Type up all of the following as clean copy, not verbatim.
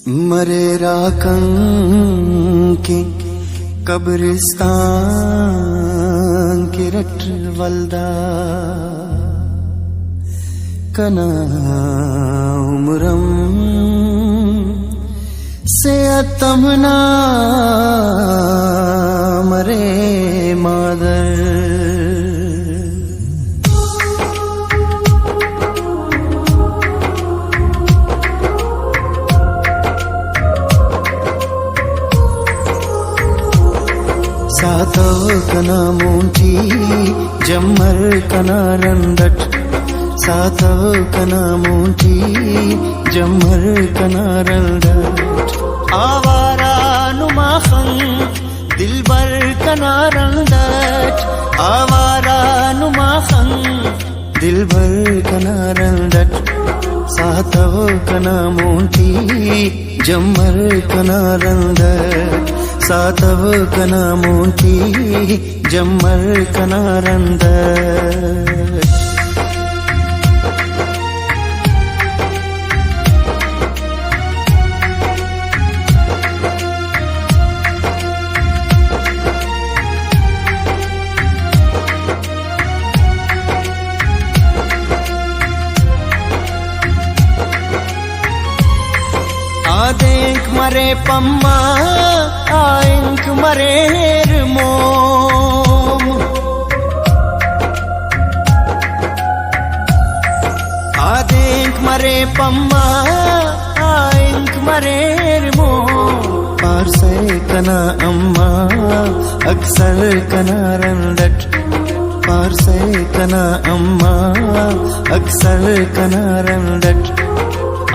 मरे राकं के कब्रिस्तान के रट वल्दा कना उमरम से तमना मरे मादर सातो कना मूंटी जम्मर कना रंदट सातो कना मूंटी जम्मर कना रंदट आवारा नुमाखन दिलबर कना रंदट आवारा नुमाखन दिलबर कना रंदट सातो कना मूंटी जम्मर कना रंदट सातव कना मूंटी जम्मर कना रंदट आदेंक मरे पम्मा आएंक मरे मोम आदेंक मरे पम्मा आएंक मरे मोम पारसे कना अम्मा अक्सर कना रंदट पारसे कना अम्मा अक्सर कना रंदट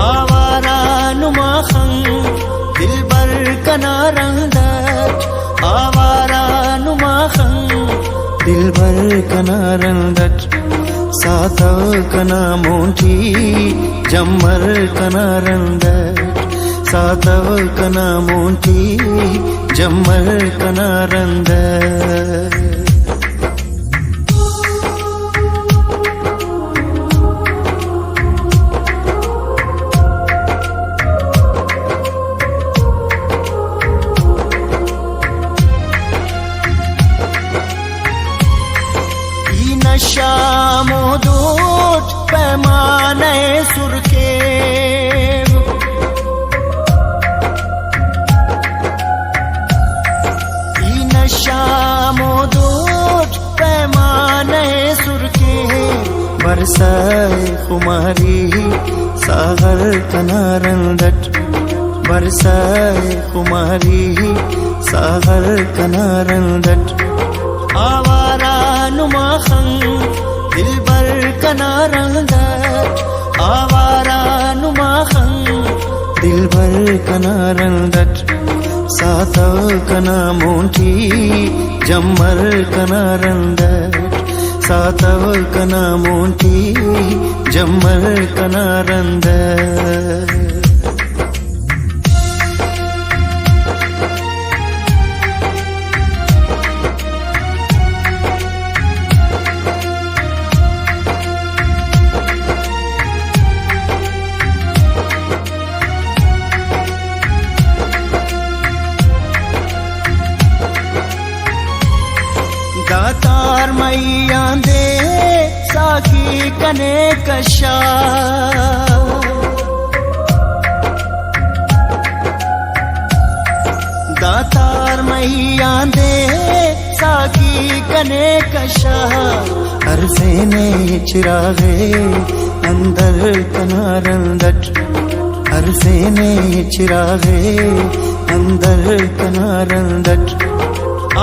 आवारा नुमाखन दिलबर कना रंदट आवारा नुमाखन दिलबर कना रंदट सातव कना मूंटी जम्मर कना रंदट सातव कना मूंटी जम्मर कना रंदट शामो दूट पैमाने सुरखे शामो दूट पैमाने सुरखे बरसाए कुमारी सागर कना रंदट बरसाए कुमारी सागर कना रंदट आवारा नुमाखन दिलबर कना रंदट आवारा नुमाखन दिलबर कना रंदट सातव कना मूंटी जम्मर कना रंदट सातव कना मूंटी जम्मर कना रंदट दातार मैया दे साखी कने कशा दातार मैया दे साखी कने कशा अरसे ने चिरागे अंदर कना रंदट अरसे ने चिरागे अंदर कना रंदट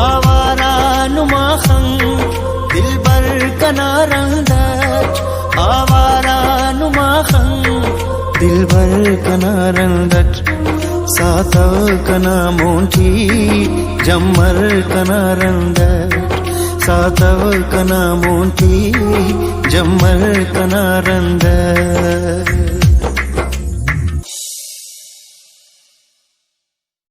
आवारा नुमाखन दिलबर कना रंदट आवारा नुमाखन दिलबर कना रंदट सातव कना मूंटी जम्मर कना रंदट सातव कना मूंटी जम्मर कना रंदट